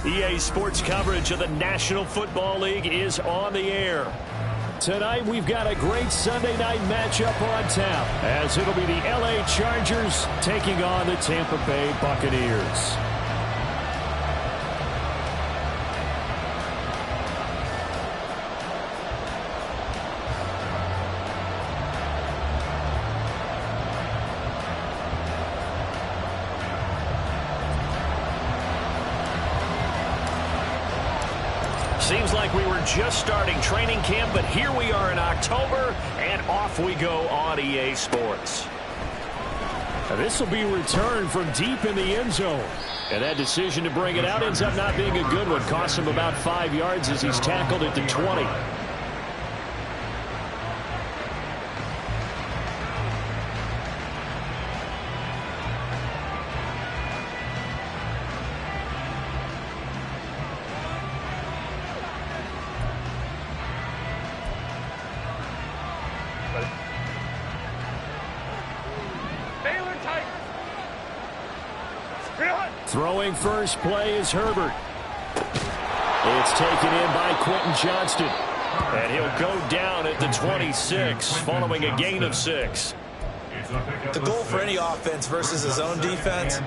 EA Sports coverage of the National Football League is on the air. Tonight we've got a great Sunday night matchup on tap, as it'll be the LA Chargers taking on the Tampa Bay Buccaneers. Seems like we were just starting training camp, but here we are in October, and off we go on EA Sports. This will be returned from deep in the end zone. And that decision to bring it out ends up not being a good one. Costs him about 5 yards as he's tackled at the 20. Throwing first play is Herbert. It's taken in by Quentin Johnston. And he'll go down at the 26 following a gain of 6. The goal for any offense versus his own defense,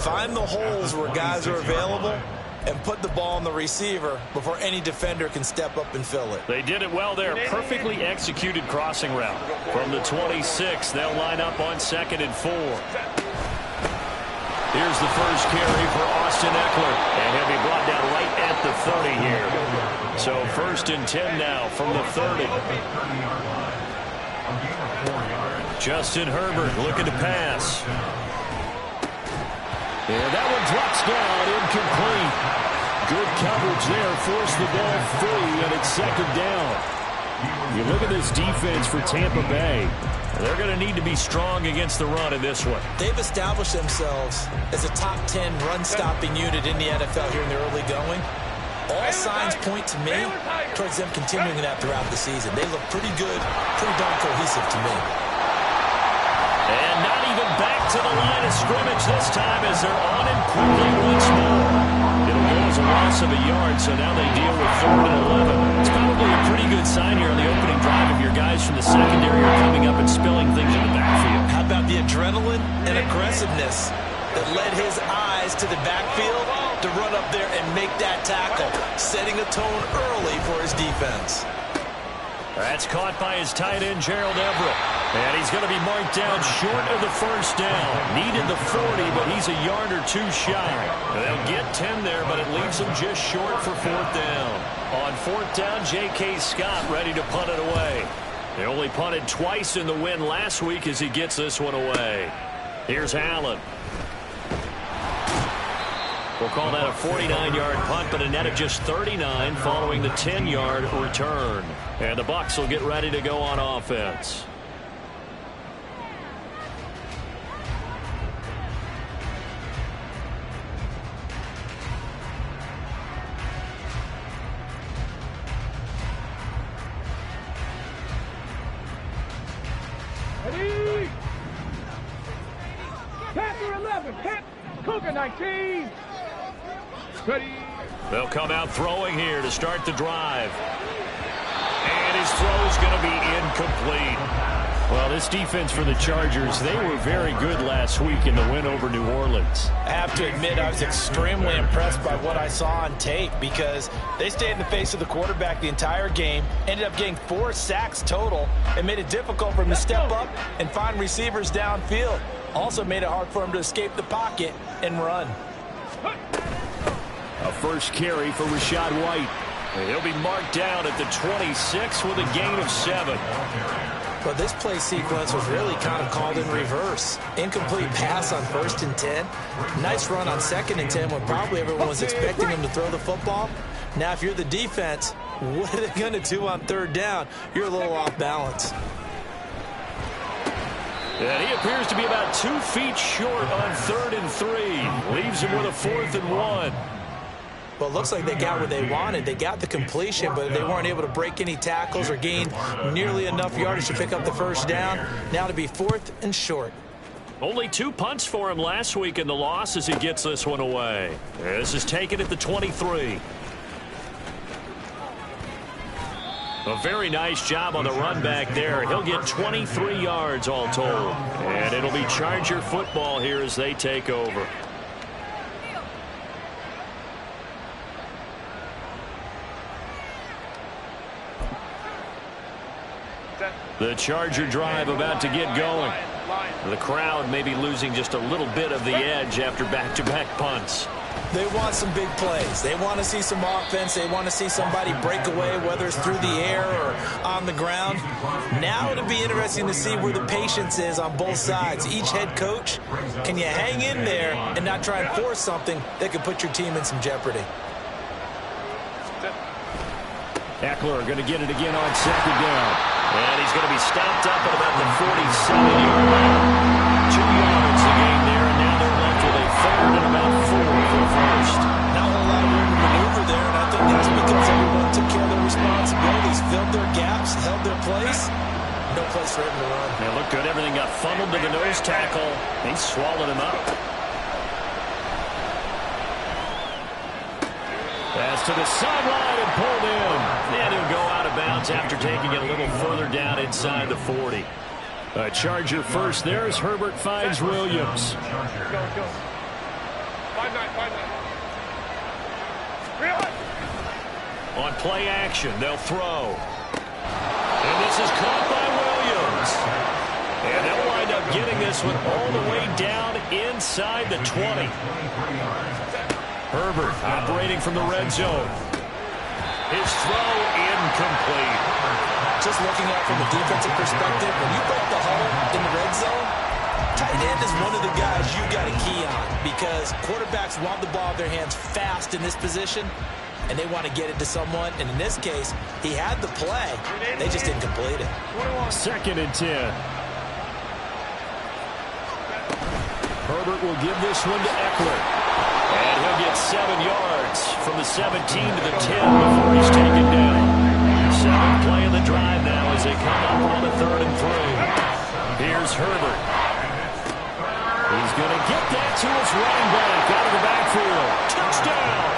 find the holes where guys are available and put the ball on the receiver before any defender can step up and fill it. They did it well there. Perfectly executed crossing route. From the 26, they'll line up on 2nd and 4. Here's the first carry for Austin Eckler, and he'll be brought down right at the 30 here. So 1st and 10 now from the 30. Justin Herbert looking to pass. And that one drops down, incomplete. Good coverage there, forced the ball free, and it's 2nd down. You look at this defense for Tampa Bay. They're going to need to be strong against the run in this one. They've established themselves as a top 10 run-stopping unit in the NFL here in the early going. All signs point to me towards them continuing that throughout the season. They look pretty good, pretty darn cohesive to me. And not even back to the line of scrimmage this time as they're on and quickly once more. It'll go as a loss of a yard, so now they deal with 3rd and 11. It's probably a pretty good sign here on the opening drive if your guys from the secondary are coming up and spilling things in the backfield. How about the adrenaline and aggressiveness that led his eyes to the backfield to run up there and make that tackle, setting a tone early for his defense. That's caught by his tight end, Gerald Everett. And he's going to be marked down short of the 1st down. Needed the 40, but he's a yard or 2 shy. They'll get 10 there, but it leaves them just short for 4th down. On 4th down, J.K. Scott ready to punt it away. They only punted twice in the win last week as he gets this one away. Here's Allen. We'll call that a 49-yard punt, but a net of just 39 following the 10-yard return. And the Bucs will get ready to go on offense. Ready? Panther 11, Cougar 19. Ready. They'll come out throwing here to start the drive. And his throw's going to be incomplete. Well, this defense for the Chargers, they were very good last week in the win over New Orleans. I have to admit, I was extremely impressed by what I saw on tape because they stayed in the face of the quarterback the entire game, ended up getting 4 sacks total, and made it difficult for him to step up and find receivers downfield. Also made it hard for him to escape the pocket and run. A first carry for Rachaad White. He'll be marked down at the 26 with a gain of 7. But this play sequence was really kind of called in reverse. Incomplete pass on 1st and 10. Nice run on 2nd and 10 when probably everyone was expecting him to throw the football. Now, if you're the defense, what are they going to do on 3rd down? You're a little off balance. And he appears to be about 2 feet short on 3rd and 3. Leaves him with a 4th and 1. Well, it looks like they got what they wanted. They got the completion, but they weren't able to break any tackles or gain nearly enough yardage to pick up the 1st down. Now to be 4th and short. Only 2 punts for him last week in the loss as he gets this one away. This is taken at the 23. A very nice job on the run back there. He'll get 23 yards all told. And it'll be Charger football here as they take over. The Charger drive about to get going. The crowd may be losing just a little bit of the edge after back-to-back punts. They want some big plays. They want to see some offense. They want to see somebody break away, whether it's through the air or on the ground. Now it'll be interesting to see where the patience is on both sides. Each head coach, can you hang in there and not try and force something that could put your team in some jeopardy? Eckler going to get it again on second down. And he's going to be stopped up at about the 47-yard line. 2 yards the game there, and now they're left with a third and about 4 for the first. Not a whole lot of room to maneuver there, and I think that's because everyone took care of their responsibilities, filled their gaps, held their place. No place for him to run. They looked good. Everything got funneled to the nose tackle. He swallowed him up. Pass to the sideline and pulled in. And he'll go out of bounds after taking it a little further down inside the 40. A Charger first there as Herbert finds Williams. Go. 5-9. On play action, they'll throw. And this is caught by Williams. And they'll wind up getting this one all the way down inside the 20. Herbert operating from the red zone. His throw incomplete. Just looking at it from a defensive perspective, when you break the huddle in the red zone, tight end is one of the guys you got to key on because quarterbacks want the ball in their hands fast in this position, and they want to get it to someone. And in this case, he had the play. They just didn't complete it. 2nd and 10. Herbert will give this one to Eckler. And he'll get 7 yards from the 17 to the 10 before he's taken down. 7th play of the drive now as they come up on a 3rd and 3. Here's Herbert. He's going to get that to his running back out of the backfield. Touchdown!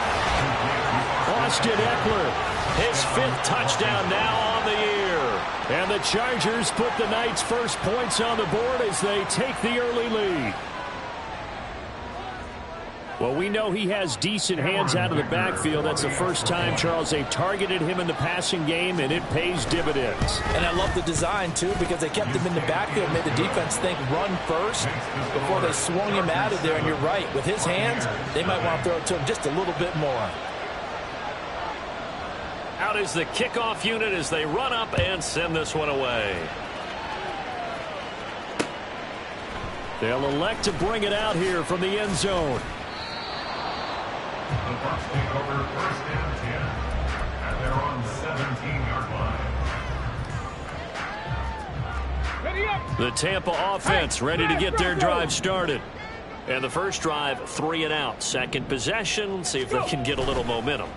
Austin Eckler, his 5th touchdown now on the year. And the Chargers put the Knights' first points on the board as they take the early lead. Well, we know he has decent hands out of the backfield. That's the first time, Charles, they've targeted him in the passing game, and it pays dividends. And I love the design, too, because they kept him in the backfield, made the defense think run first before they swung him out of there. And you're right, with his hands, they might want to throw it to him just a little bit more. Out is the kickoff unit as they run up and send this one away. They'll elect to bring it out here from the end zone. The Bucs take over 1st and 10, and they're on the 17-yard line. The Tampa offense ready to get their drive started. And the first drive, 3 and out. Second possession, see if they can get a little momentum.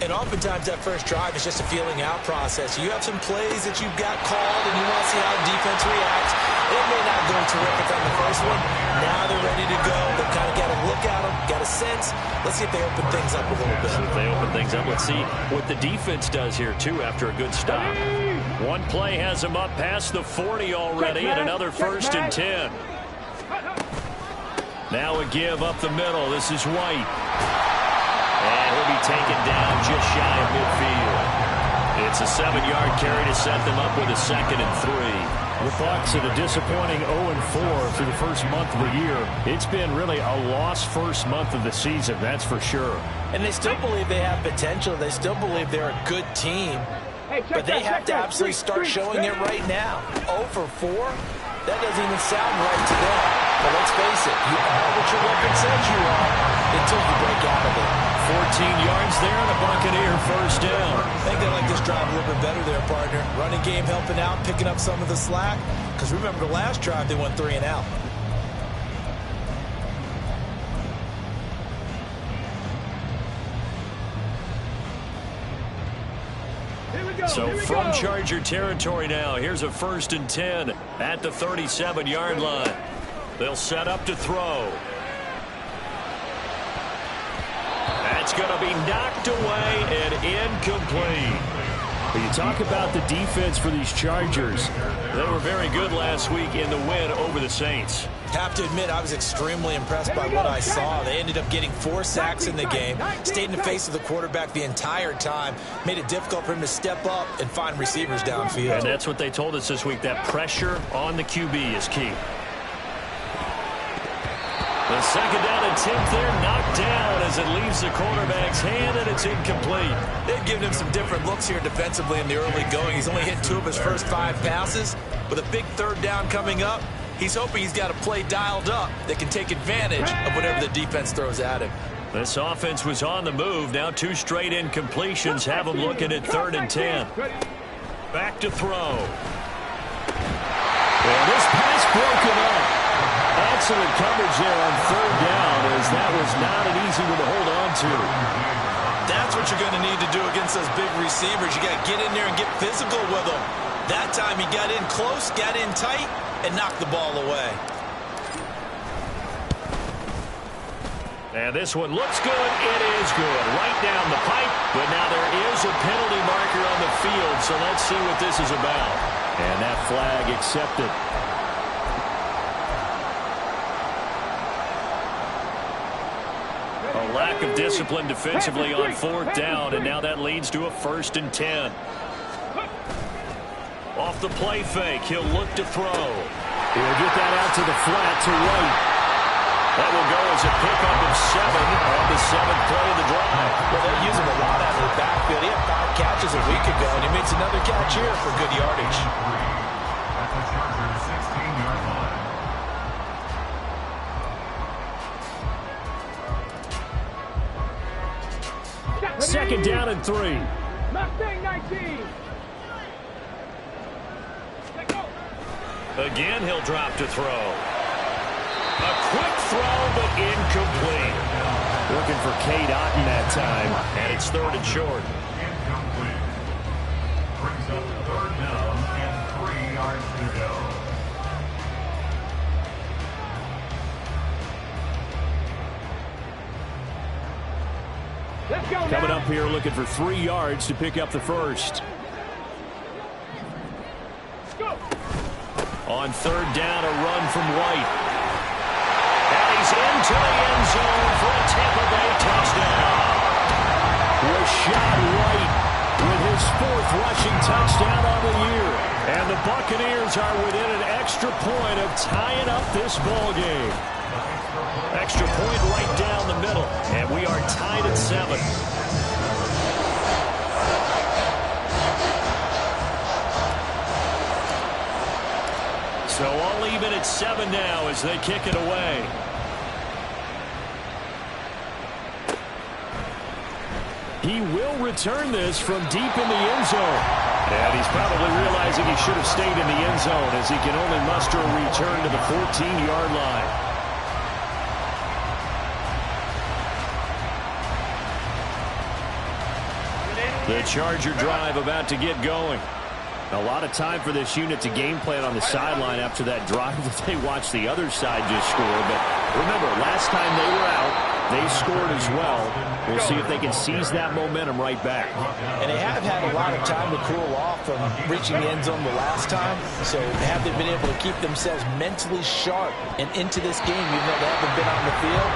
And oftentimes that first drive is just a feeling out process. You have some plays that you've got called and you want to see how the defense reacts. It may not go terrific on the first one. Now they're ready to go. They've kind of got a look at them, got a sense. Let's see if they open things up a little bit. If they open things up, let's see what the defense does here, too, after a good stop. One play has them up past the 40 already, and another 1st and 10. Now a give up the middle. This is White. And he'll be taken down just shy of midfield. It's a 7-yard carry to set them up with a 2nd and 3. The Bucs in a disappointing 0-4 through the first month of the year. It's been really a lost first month of the season, that's for sure. And they still believe they have potential. They still believe they're a good team. But they have to absolutely start showing it right now. 0-4? That doesn't even sound right to them. But let's face it, you are what your record says you are until you break out of it. 14 yards there and a Buccaneer first down. I think they like this drive a little bit better there, partner. Running game helping out, picking up some of the slack. Because remember the last drive, they went 3 and out. So from Charger territory now, here's a 1st and 10 at the 37-yard line. They'll set up to throw. That's going to be knocked away and incomplete. But you talk about the defense for these Chargers. They were very good last week in the win over the Saints. Have to admit, I was extremely impressed by what I saw. They ended up getting 4 sacks in the game, stayed in the face of the quarterback the entire time, made it difficult for him to step up and find receivers downfield. And that's what they told us this week, that pressure on the QB is key. The second down attempt there knocked down as it leaves the quarterback's hand, and it's incomplete. They've given him some different looks here defensively in the early going. He's only hit 2 of his first 5 passes. With a big third down coming up, he's hoping he's got a play dialed up that can take advantage of whatever the defense throws at him. This offense was on the move. Now 2 straight incompletions have them looking at 3rd and 10. Back to throw. And this pass broken up. Excellent coverage there on 3rd down, as that was not an easy one to hold on to. That's what you're going to need to do against those big receivers. You got to get in there and get physical with them. That time he got in close, got in tight, and knocked the ball away. And this one looks good. It is good. Right down the pipe. But now there is a penalty marker on the field, so let's see what this is about. And that flag accepted. A lack of discipline defensively on 4th down, and now that leads to a 1st and 10. Off the play fake, he'll look to throw. He'll get that out to the flat to right. That will go as a pickup of 7 on the 7th play of the drive. Well, they'll use him a lot out of the backfield. He had 5 catches a week ago, and he makes another catch here for good yardage. At the Chargers' 16-yard line. Second down and 3. Mustang 19. Again, he'll drop to throw. A quick throw, but incomplete. Looking for Cade Otton that time, and it's 3rd and short. Incomplete. Brings up 3rd down and 3 yards to go. Let's go Coming now. up here looking for 3 yards to pick up the 1st. Go. On 3rd down, a run from White. And he's into the end zone for a Tampa Bay touchdown. Rashad White with his 4th rushing touchdown of the year. And the Buccaneers are within an extra point of tying up this ball game. Extra point right down the middle, and we are tied at 7. So all even at 7 now as they kick it away. He will return this from deep in the end zone. And he's probably realizing he should have stayed in the end zone as he can only muster a return to the 14-yard line. The Charger drive about to get going. A lot of time for this unit to game plan on the sideline after that drive that they watched the other side just score. But remember, last time they were out, they scored as well. We'll see if they can seize that momentum right back. And they have had a lot of time to cool off from reaching the end zone the last time. So have they been able to keep themselves mentally sharp and into this game, even though they haven't been on the field?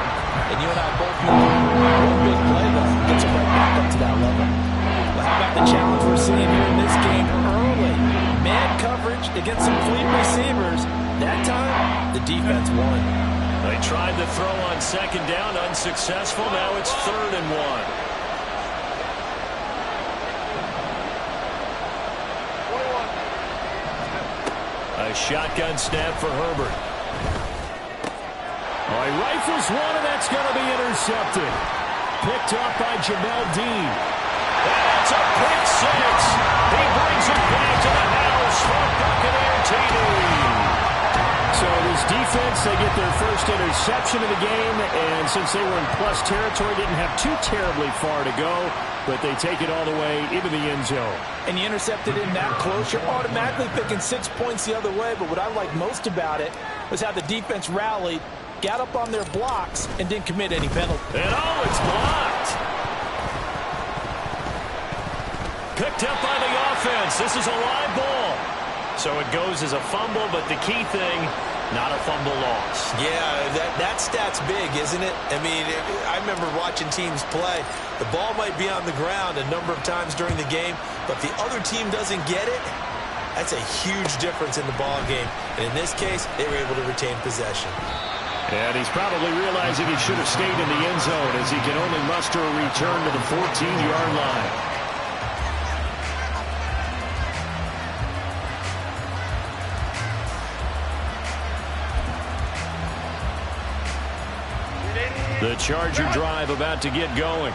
And you and I both know one big play, though, gets them right back up to that level. Well, how about the challenge we're seeing here in this game early? Man coverage against some fleet receivers. That time, the defense won. They tried the throw on 2nd down, unsuccessful. Now it's 3rd and 1. A shotgun snap for Herbert. Oh, he rifles one, and that's going to be intercepted. Picked up by Jamel Dean. That's a pick 6. He brings it back to the house for Buccaneer TD. So this defense, they get their first interception of the game, and since they were in plus territory, didn't have too terribly far to go, but they take it all the way into the end zone. And you intercepted in that close, you're automatically picking 6 points the other way, but what I like most about it, was how the defense rallied, got up on their blocks, and didn't commit any penalty. And oh, it's blocked. Picked up by the offense. This is a live ball. So it goes as a fumble, but the key thing, not a fumble loss. Yeah, that stat's big, isn't it? I mean, I remember watching teams play. The ball might be on the ground a number of times during the game, but if the other team doesn't get it, that's a huge difference in the ball game. And in this case, they were able to retain possession. And he's probably realizing he should have stayed in the end zone as he can only muster a return to the 14-yard line. The Charger drive about to get going.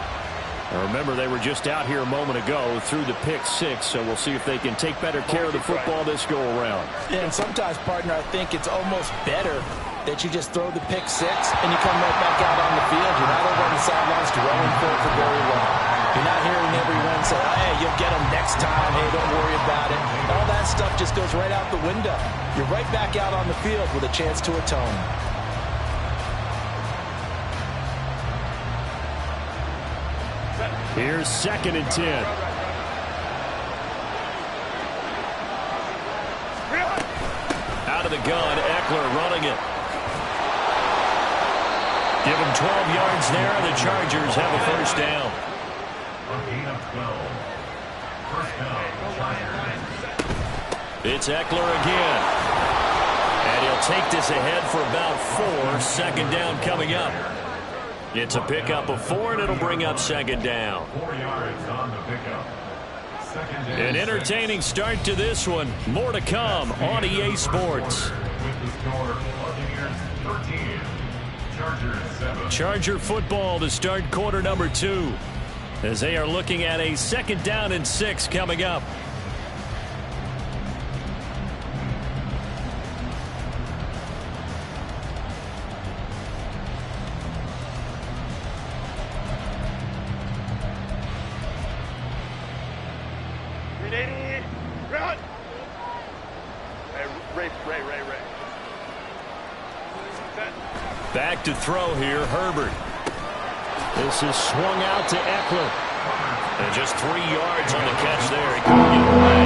Now remember, they were just out here a moment ago through the pick six, so we'll see if they can take better care of the football this go-around. Yeah, and sometimes, partner, I think it's almost better that you just throw the pick six and you come right back out on the field. You're not over on the sidelines dwelling for very long. You're not hearing everyone say, oh, hey, you'll get them next time. Hey, don't worry about it. All that stuff just goes right out the window. You're right back out on the field with a chance to atone. Here's 2nd and 10. Out of the gun, Eckler running it. Give him 12 yards there, and the Chargers have a first down. It's Eckler again. And he'll take this ahead for about 4. 2nd down coming up. It's a pickup of 4, and it'll bring up 2nd down. 4 yards on the pickup. An entertaining start to this one. More to come on EA Sports. With the score, Buccaneers 13, Chargers 7. Charger football to start quarter number 2, as they are looking at a 2nd down and 6 coming up. Back to throw here, Herbert. This is swung out to Eckler. And just 3 yards on the catch there. He couldn't get away.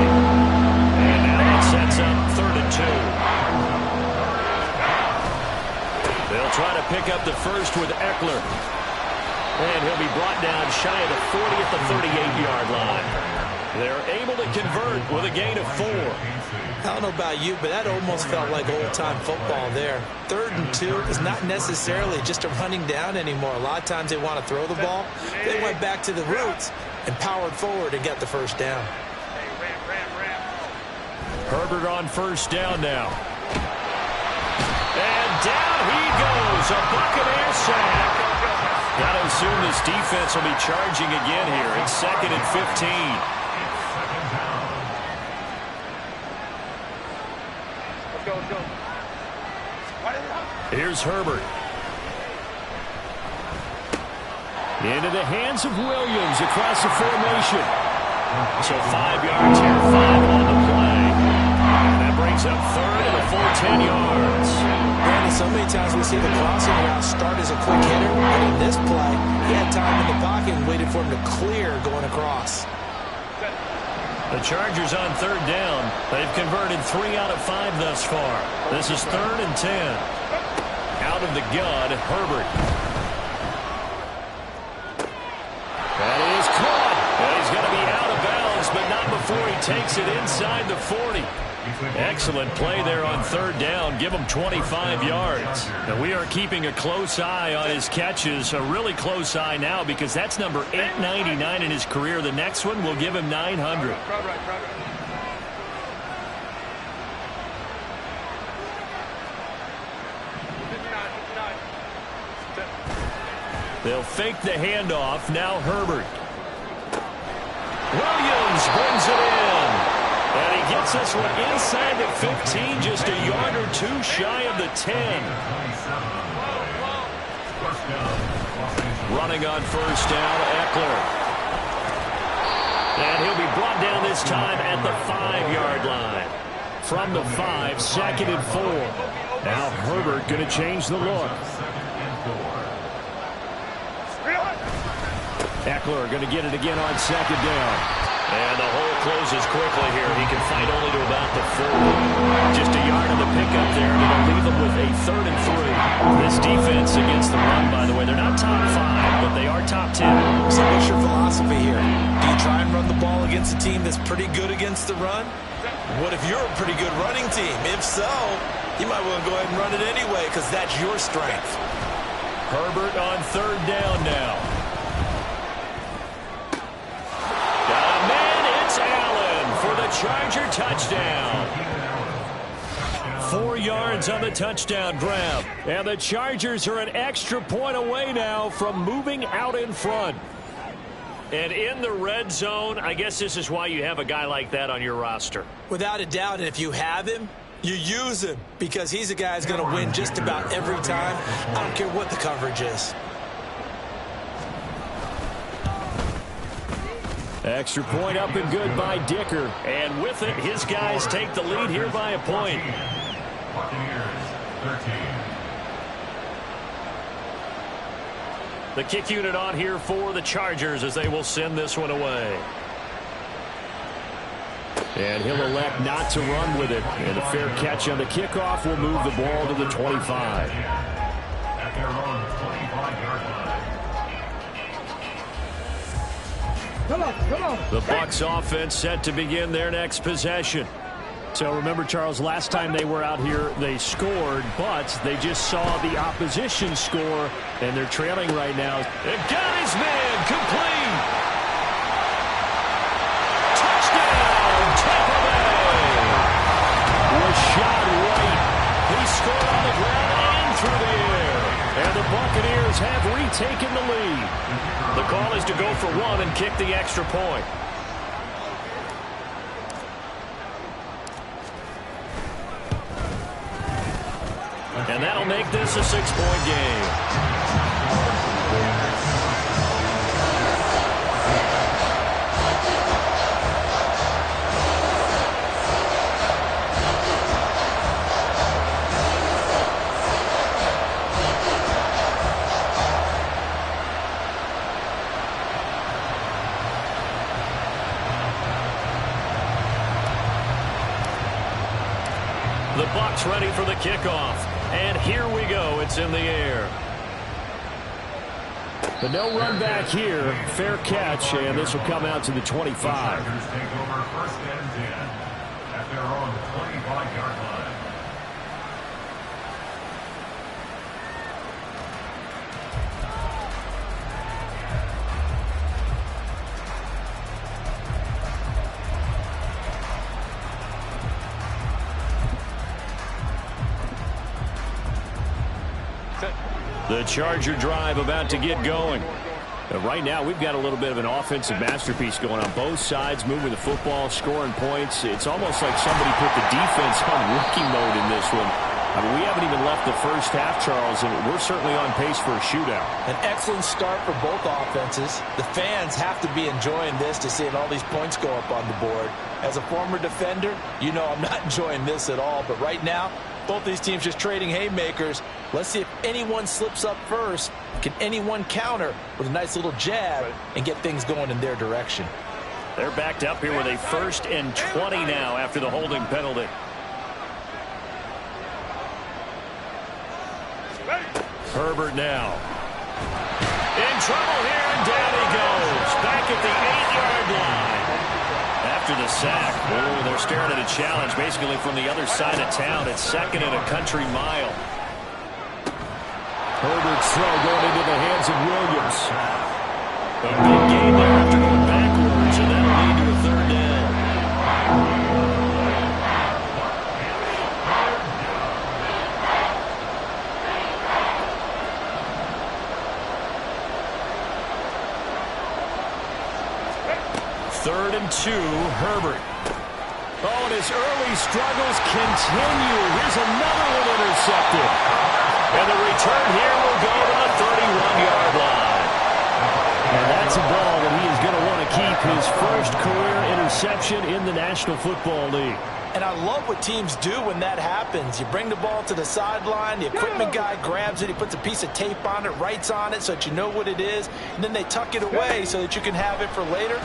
And now that sets up 3rd and 2. They'll try to pick up the first with Eckler. And he'll be brought down shy of the 40 at the 38-yard line. They're able to convert with a gain of 4. I don't know about you, but that almost felt like old-time football there. 3rd and 2 is not necessarily just a running down anymore. A lot of times they want to throw the ball. They went back to the roots and powered forward and got the first down. Herbert on first down now. And down he goes. A Buccaneer sack. Got to assume this defense will be charging again here. It's 2nd and 15. Here's Herbert. Into the hands of Williams across the formation. So 5 yards here, 5 on the play. And that brings up 3rd and a full 10 yards. Brandon, so many times we see the crossing route start as a quick hitter, but in this play, he had time in the pocket and waited for him to clear going across. The Chargers on 3rd down. They've converted 3 out of 5 thus far. This is 3rd and 10. Out of the gun, Herbert. That is caught. And he's going to be out of bounds, but not before he takes it inside the 40. Excellent play there on 3rd down. Give him 25 yards. And we are keeping a close eye on his catches. A really close eye now because that's number 899 in his career. The next one will give him 900. They'll fake the handoff. Now Herbert. Williams brings it in. And he gets this one inside the 15, just a yard or 2 shy of the 10. Running on first down, Eckler. And he'll be brought down this time at the 5-yard line. From the 5, 2nd and 4. Now Herbert going to change the look. Eckler going to get it again on second down. And the hole closes quickly here. He can fight only to about the 40. Just a yard of the pickup there, and it'll leave him with a 3rd and 3. This defense against the run, by the way, they're not top 5, but they are top 10. So what's your philosophy here? Do you try and run the ball against a team that's pretty good against the run? What if you're a pretty good running team? If so, you might want to go ahead and run it anyway because that's your strength. Herbert on 3rd down now. Got a man, it's Allen for the Charger touchdown. 4 yards on the touchdown grab. And the Chargers are an extra point away now from moving out in front. And in the red zone, I guess this is why you have a guy like that on your roster. Without a doubt, and if you have him, you use him because he's a guy who's going to win just about every time. I don't care what the coverage is. Extra point up and good by Dicker. And with it, his guys take the lead here by a point. Buccaneers 13. The kick unit on here for the Chargers as they will send this one away. And he'll elect not to run with it. And a fair catch on the kickoff will move the ball to the 25. At their own 25-yard line. Come on. The Bucs offense set to begin their next possession. So remember, Charles, last time they were out here, they scored, but they just saw the opposition score, and they're trailing right now. And got his man complete. Touchdown, Tampa Bay. Was shot right. He scored on the ground and through the air. And the Buccaneers have retaken the lead. The call is to go for 1 and kick the extra point. And that'll make this a 6-point game. The Bucs ready for the kickoff. And here we go. It's in the air. But no run back here. Fair catch, and this will come out to the 25. Chargers take over 1st and 10 at their own 25-yard line. The Charger drive about to get going. Right now, we've got a little bit of an offensive masterpiece going on both sides, moving the football, scoring points. It's almost like somebody put the defense on rookie mode in this one. I mean, we haven't even left the first half, Charles, and we're certainly on pace for a shootout. An excellent start for both offenses. The fans have to be enjoying this to seeing all these points go up on the board. As a former defender, you know I'm not enjoying this at all. But right now, both these teams just trading haymakers. Let's see if anyone slips up first. Can anyone counter with a nice little jab and get things going in their direction? They're backed up here with a 1st and 20 now after the holding penalty. Herbert now. In trouble here, and down he goes. Back at the 8-yard line. After the sack, oh, they're staring at a challenge basically from the other side of town. It's 2nd and a country mile. Herbert's throw going into the hands of Williams. A big gain there after going backwards, and that'll lead to a 3rd down. Third and 2, Herbert. Oh, and his early struggles continue. Here's another one intercepted. And the return here will go to the 31-yard line. And that's a ball that he is going to want to keep his first career interception in the National Football League. And I love what teams do when that happens. You bring the ball to the sideline, the equipment guy grabs it, he puts a piece of tape on it, writes on it so that you know what it is, and then they tuck it away so that you can have it for later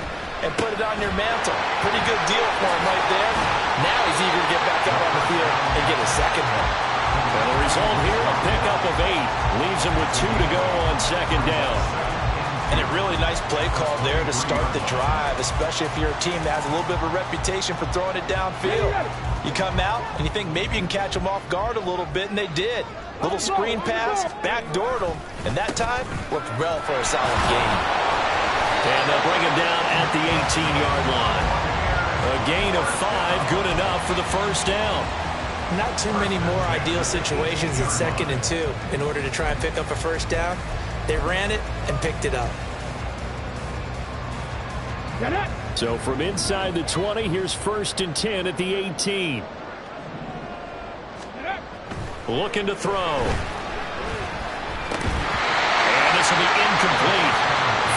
and put it on your mantle. Pretty good deal for him right there. Now he's eager to get back out on the field and get his second one. And the result here, a pickup of 8. Leaves him with 2 to go on second down. And a really nice play call there to start the drive, especially if you're a team that has a little bit of a reputation for throwing it downfield. You come out and you think maybe you can catch them off guard a little bit, and they did. Little screen pass, backdoored them, and that time worked well for a solid gain. And they'll bring him down at the 18-yard line. A gain of 5, good enough for the first down. Not too many more ideal situations in 2nd and 2 in order to try and pick up a first down. They ran it and picked it up. So from inside the 20, here's 1st and 10 at the 18. Looking to throw. And this will be incomplete.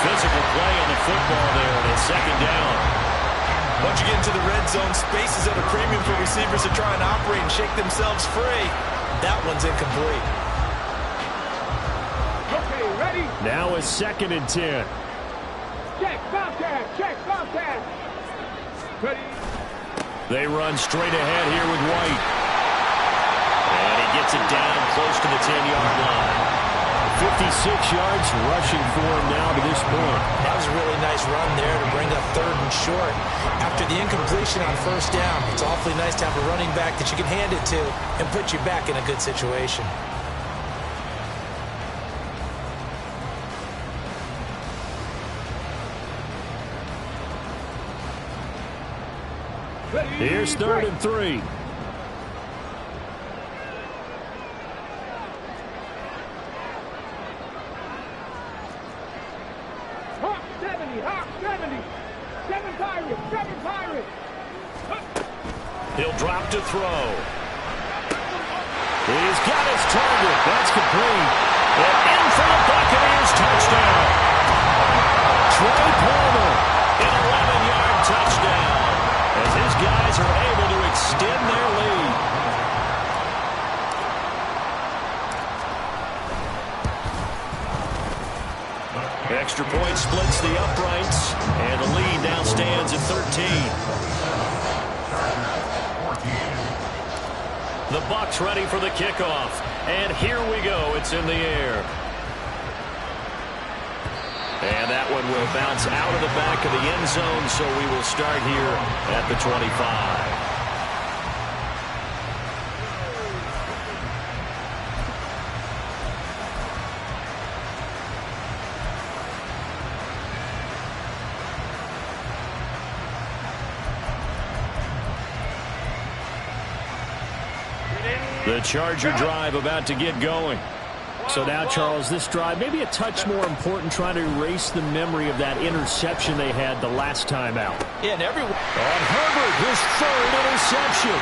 Physical play on the football there, and it's 2nd down. Once you get into the red zone, space is at a premium for receivers to try and operate and shake themselves free. That one's incomplete. Okay, ready? Now a 2nd and 10. Check, Bobcat, check, Bobcat. Ready? They run straight ahead here with White. And he gets it down close to the 10-yard line. 56 yards rushing for him now to this point. That was a really nice run there to bring up 3rd and short. After the incompletion on 1st down, it's awfully nice to have a running back that you can hand it to and put you back in a good situation. Here's 3rd and 3. Hawk 70, Hawk 70. 7 Pirates, 7 Pirates. He'll drop to throw. He's got his target. That's complete. And in for the Buccaneers touchdown. Troy Palmer, an 11-yard touchdown, as his guys are able to extend their lead. Extra point splits the uprights, and the lead now stands at 13. The Bucs ready for the kickoff, and here we go. It's in the air. And that one will bounce out of the back of the end zone, so we will start here at the 25. The Charger drive about to get going. So now, Charles, this drive maybe a touch more important, trying to erase the memory of that interception they had the last time out. Yeah, and everyone. On Herbert, his 3rd interception.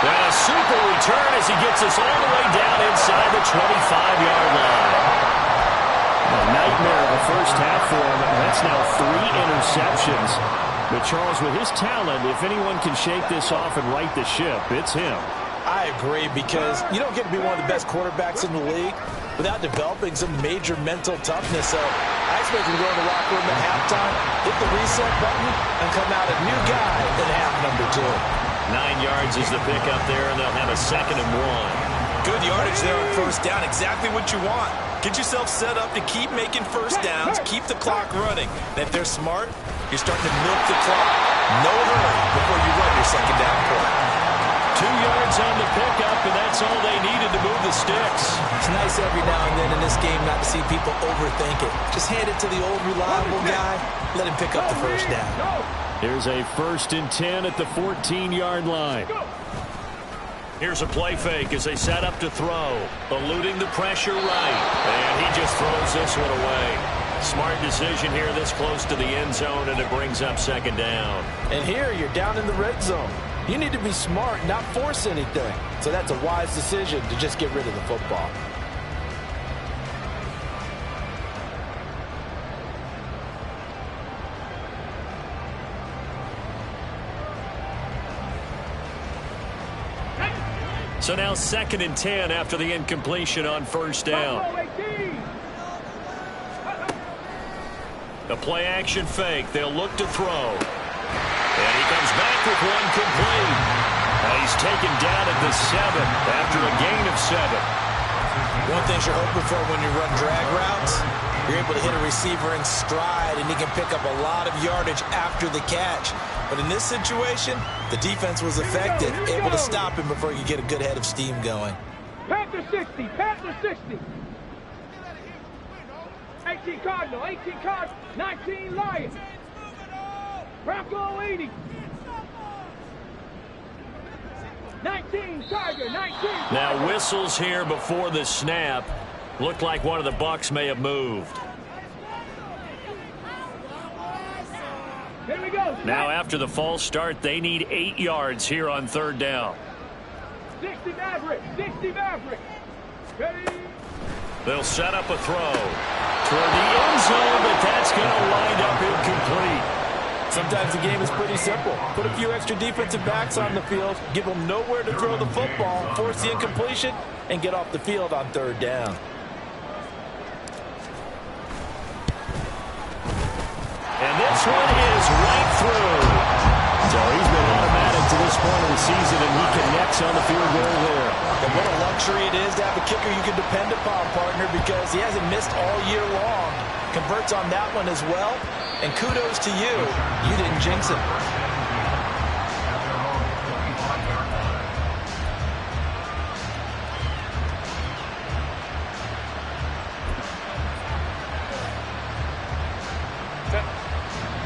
And a super return as he gets us all the way down inside the 25-yard line. A nightmare of a first half for him. That's now 3 interceptions. But, Charles, with his talent, if anyone can shake this off and right the ship, it's him. I agree, because you don't get to be one of the best quarterbacks in the league without developing some major mental toughness. So I expect him to go in the locker room at halftime, hit the reset button, and come out a new guy in half number 2. 9 yards is the pickup there, and they'll have a 2nd and 1. Good yardage there on 1st down. Exactly what you want. Get yourself set up to keep making first downs, keep the clock running. And if they're smart, you're starting to milk the clock. No hurry before you run your 2nd down play. 2 yards on the pickup, and that's all they needed to move the sticks. It's nice every now and then in this game not to see people overthink it. Just hand it to the old reliable guy. Let him pick up the first down. Here's a 1st and 10 at the 14-yard line. Here's a play fake as they set up to throw. Eluding the pressure right. And he just throws this one away. Smart decision here this close to the end zone, and it brings up 2nd down. And here you're down in the red zone. You need to be smart, not force anything. So that's a wise decision to just get rid of the football. So now 2nd and 10 after the incompletion on first down. A play action fake. They'll look to throw. And he comes back with one complete. And he's taken down at the 7 after a gain of 7. One thing you're hoping for when you run drag routes, you're able to hit a receiver in stride, and he can pick up a lot of yardage after the catch. But in this situation, the defense was effective, able to stop him before you get a good head of steam going. Panther 60, Panther 60. 18 Cardinal, 18 Cardinal, 19 Lion. Bronco 80. 19 Tiger, 19. Now whistles here before the snap. Looked like one of the Bucs may have moved. Here we go. Now after the false start, they need 8 yards here on 3rd down. 60 Maverick, 60 Maverick. Ready? They'll set up a throw toward the end zone, but that's going to wind up incomplete. Sometimes the game is pretty simple. Put a few extra defensive backs on the field, give them nowhere to throw the football, force the incompletion, and get off the field on 3rd down. And this one is right through. So he's been automatic to this point of the season, and he connects on the field goal there. And what a luxury it is to have a kicker you can depend upon, partner, because he hasn't missed all year long. Converts on that one as well. And kudos to you. You didn't jinx him.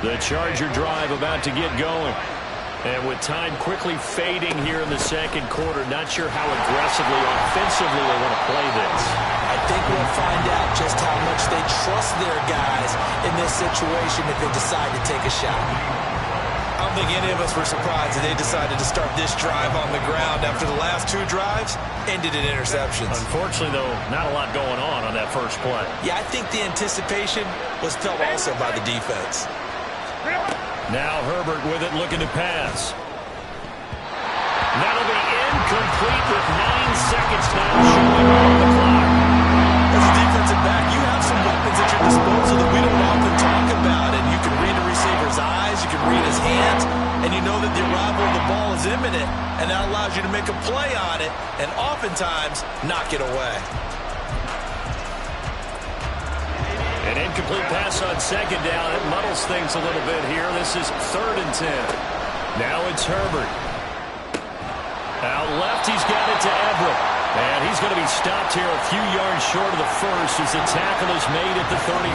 The Charger drive about to get going. And with time quickly fading here in the 2nd quarter, not sure how aggressively, offensively they want to play this. I think we'll find out just how much they trust their guys in this situation if they decide to take a shot. I don't think any of us were surprised that they decided to start this drive on the ground after the last 2 drives ended in interceptions. Unfortunately, though, not a lot going on that first play. Yeah, I think the anticipation was felt also by the defense. Now Herbert with it, looking to pass. That'll be incomplete with 9 seconds now showing on the clock. As a defensive back, you have some weapons at your disposal that we don't often talk about. And you can read a receiver's eyes, you can read his hands, and you know that the arrival of the ball is imminent, and that allows you to make a play on it and oftentimes knock it away. An incomplete pass on 2nd down. It muddles things a little bit here. This is 3rd and 10. Now it's Herbert. Out left, he's got it to Everett. And he's going to be stopped here a few yards short of the first as the tackle is made at the 33.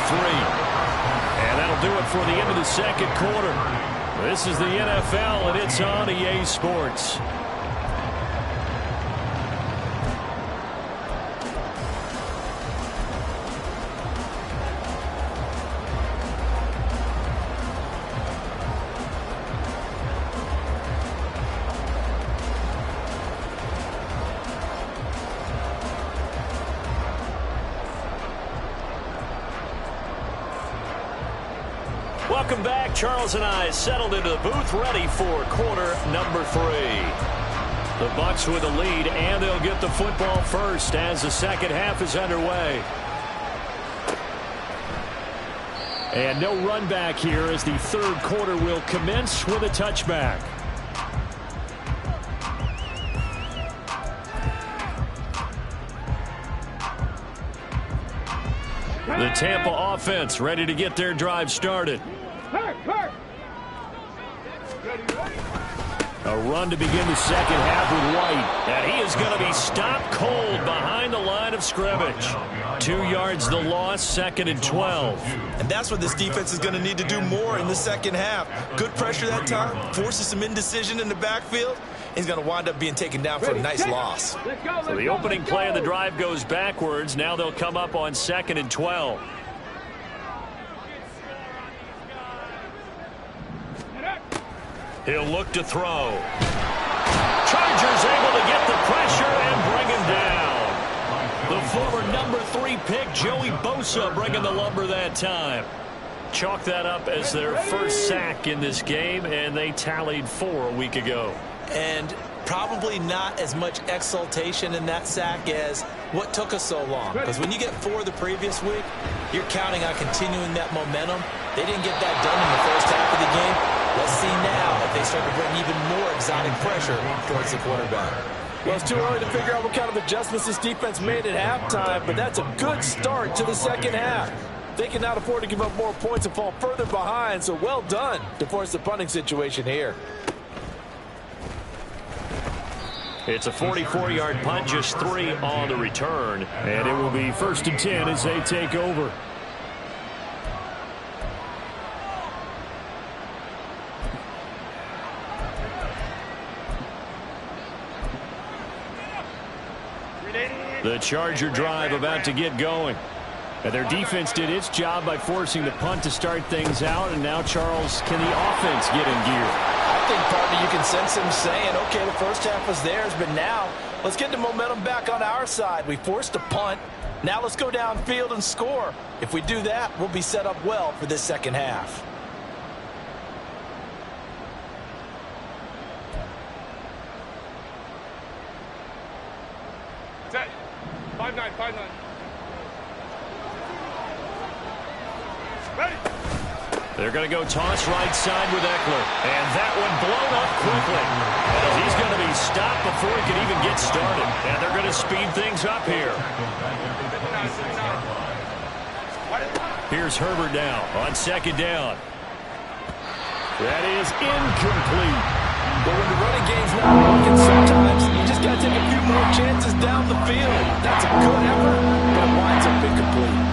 And that'll do it for the end of the 2nd quarter. This is the NFL, and it's on EA Sports. Welcome back. Charles and I settled into the booth, ready for quarter number 3. The Bucs with the lead, and they'll get the football first as the 2nd half is underway. And no run back here as the 3rd quarter will commence with a touchback. The Tampa offense ready to get their drive started. A run to begin the 2nd half with White. And he is going to be stopped cold behind the line of scrimmage. 2 yards the loss, 2nd and 12. And that's what this defense is going to need to do more in the 2nd half. Good pressure that time, forces some indecision in the backfield. He's going to wind up being taken down for a nice loss. So the opening play of the drive goes backwards. Now they'll come up on 2nd and 12. He'll look to throw. Chargers able to get the pressure and bring him down. The former number 3 pick, Joey Bosa, bringing the lumber that time. Chalk that up as their first sack in this game, and they tallied 4 a week ago. And probably not as much exultation in that sack as what took us so long. Because when you get 4 the previous week, you're counting on continuing that momentum. They didn't get that done in the first half of the game. Let's see now if they start to bring even more exotic pressure towards the quarterback. Well, it's too early to figure out what kind of adjustments this defense made at halftime, but that's a good start to the second half. They can not afford to give up more points and fall further behind, so well done to force the punting situation here. It's a 44-yard punt, just 3 on the return. And it will be 1st and 10 as they take over. The Charger drive about to get going. And their defense did its job by forcing the punt to start things out. And now, Charles, can the offense get in gear? I think, partner, you can sense him saying, okay, the first half was theirs, but now let's get the momentum back on our side. We forced a punt. Now let's go downfield and score. If we do that, we'll be set up well for this second half. Set. 5-9, 5-9. Ready. They're going to go toss right side with Eckler. And that one blown up quickly. Well, he's going to be stopped before he can even get started. And they're going to speed things up here. Here's Herbert now on 2nd down. That is incomplete. But when the running game's not working, sometimes you just got to take a few more chances down the field. That's a good effort, but it winds up incomplete.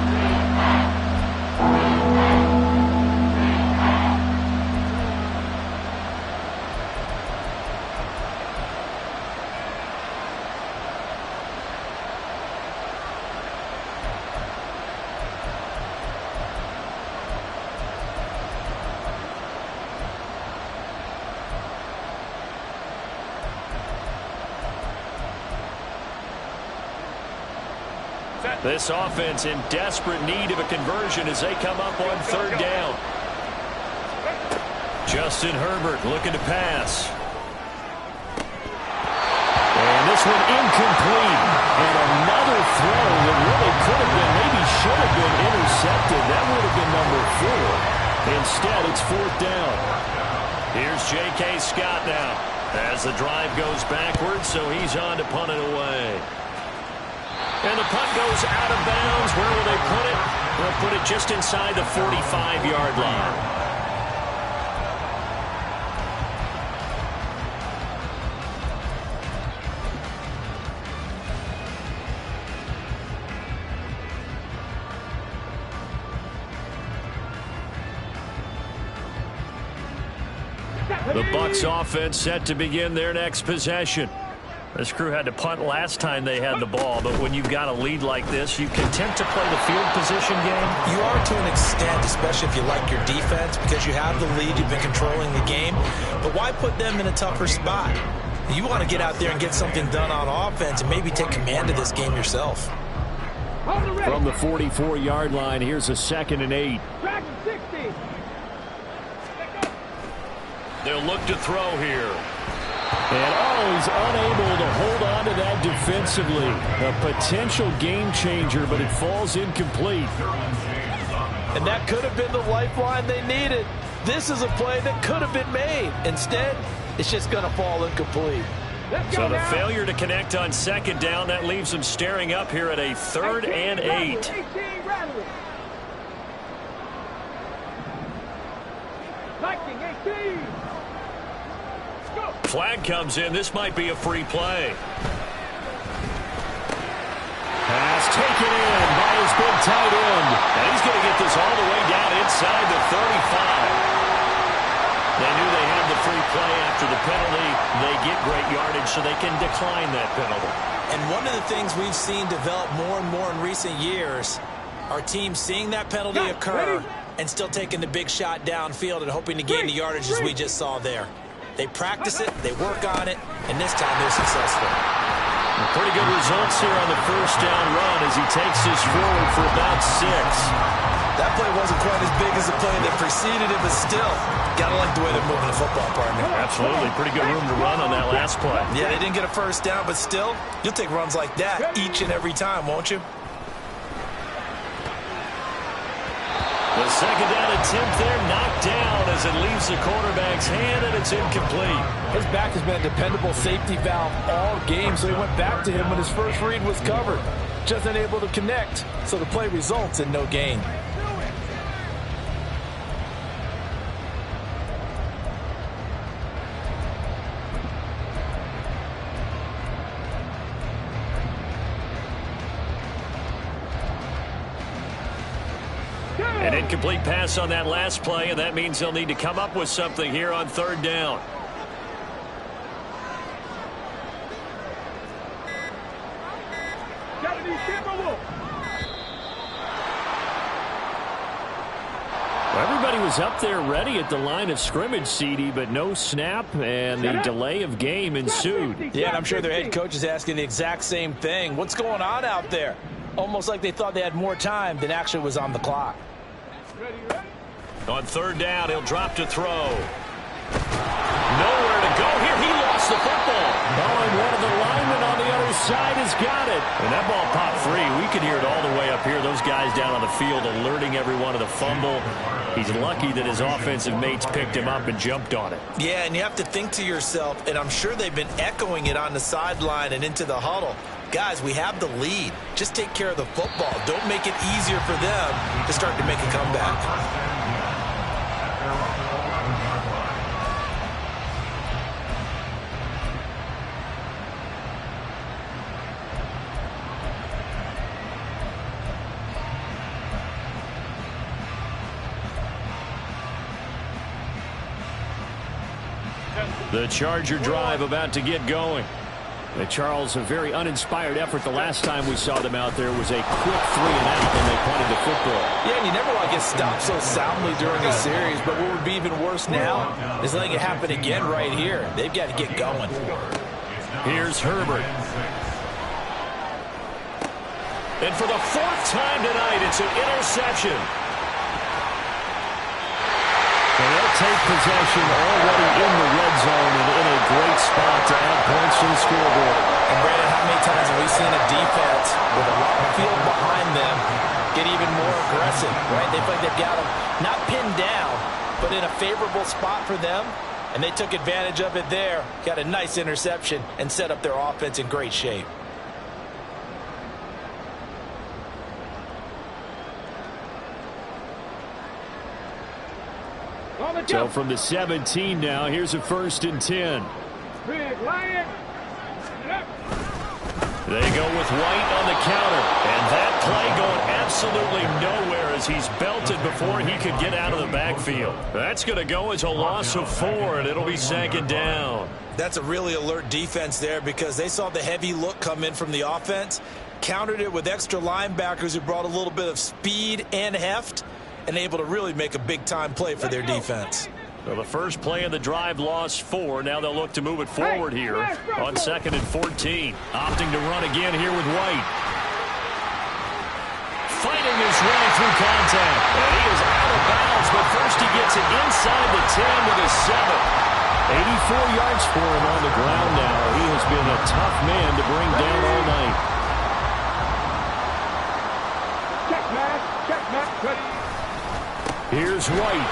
This offense in desperate need of a conversion as they come up on 3rd down. Justin Herbert looking to pass. And this one incomplete. And another throw that really could have been, maybe should have been intercepted. That would have been number 4. Instead, it's 4th down. Here's J.K. Scott now as the drive goes backwards, so he's on to punt it away. And the punt goes out of bounds. Where will they put it? They'll put it just inside the 45-yard line. The Bucs offense set to begin their next possession. This crew had to punt last time they had the ball, but when you've got a lead like this, you content to play the field position game? You are to an extent, especially if you like your defense, because you have the lead, you've been controlling the game. But why put them in a tougher spot? You want to get out there and get something done on offense and maybe take command of this game yourself. From the 44-yard line, here's a 2nd and 8. Dragon 60. They'll look to throw here. And he's unable to hold on to that defensively. A potential game changer, but it falls incomplete. And that could have been the lifeline they needed. This is a play that could have been made. Instead, it's just going to fall incomplete. So the failure to connect on 2nd down, that leaves them staring up here at a 3rd and 8. Flag comes in. This might be a free play. Pass taken in by his big tight end. And he's going to get this all the way down inside the 35. They knew they had the free play after the penalty. They get great yardage so they can decline that penalty. And one of the things we've seen develop more and more in recent years are teams seeing that penalty occur and still taking the big shot downfield and hoping to gain the yardage as we just saw there. They practice it, they work on it, and this time they're successful. Pretty good results here on the 1st down run as he takes this forward for about 6. That play wasn't quite as big as the play that preceded it, but still, gotta like the way they're moving the football, partner. Absolutely. Pretty good room to run on that last play. Yeah, they didn't get a first down, but still, you'll take runs like that each and every time, won't you? The second down attempt there knocked down as it leaves the quarterback's hand, and it's incomplete. His back has been a dependable safety valve all game, so he went back to him when his first read was covered. Just unable to connect, so the play results in no gain. An incomplete pass on that last play, and that means they'll need to come up with something here on third down. Well, everybody was up there ready at the line of scrimmage, CD, but no snap, and the delay of game ensued. Yeah, and I'm sure their head coach is asking the exact same thing. What's going on out there? Almost like they thought they had more time than actually was on the clock. On third down, he'll drop to throw. Nowhere to go here. He lost the football. Oh, and one of the linemen on the other side has got it. And that ball popped free. We could hear it all the way up here. Those guys down on the field alerting everyone of the fumble. He's lucky that his offensive mates picked him up and jumped on it. Yeah, and you have to think to yourself, and I'm sure they've been echoing it on the sideline and into the huddle. Guys, we have the lead. Just take care of the football. Don't make it easier for them to start to make a comeback. The Charger drive about to get going. Charles, a very uninspired effort. The last time we saw them out there was a quick 3-and-out, and they punted the football. Yeah, and you never want to get stopped so soundly during a series, but what would be even worse now is letting it happen again right here. They've got to get going. Here's Herbert. And for the fourth time tonight, it's an interception. They'll take possession already in the red zone and in a great spot to add points to the scoreboard. And Brandon, how many times have we seen a defense with a lot of field behind them get even more aggressive, right? They feel like they've got them not pinned down, but in a favorable spot for them, and they took advantage of it there, got a nice interception, and set up their offense in great shape. So from the 17 now, here's a 1st and 10. Big Lion. They go with White on the counter. And that play going absolutely nowhere as he's belted before he could get out of the backfield. That's going to go as a loss of 4, and it'll be 2nd down. That's a really alert defense there because they saw the heavy look come in from the offense, countered it with extra linebackers who brought a little bit of speed and heft, and able to really make a big-time play for their defense. Well, the first play of the drive lost 4. Now they'll look to move it forward here on 2nd and 14. Opting to run again here with White. Fighting his way through contact. And he is out of bounds, but first he gets it inside the 10 with a 7. 84 yards for him on the ground now. He has been a tough man to bring down all night. Check, Matt. Ready. Here's White.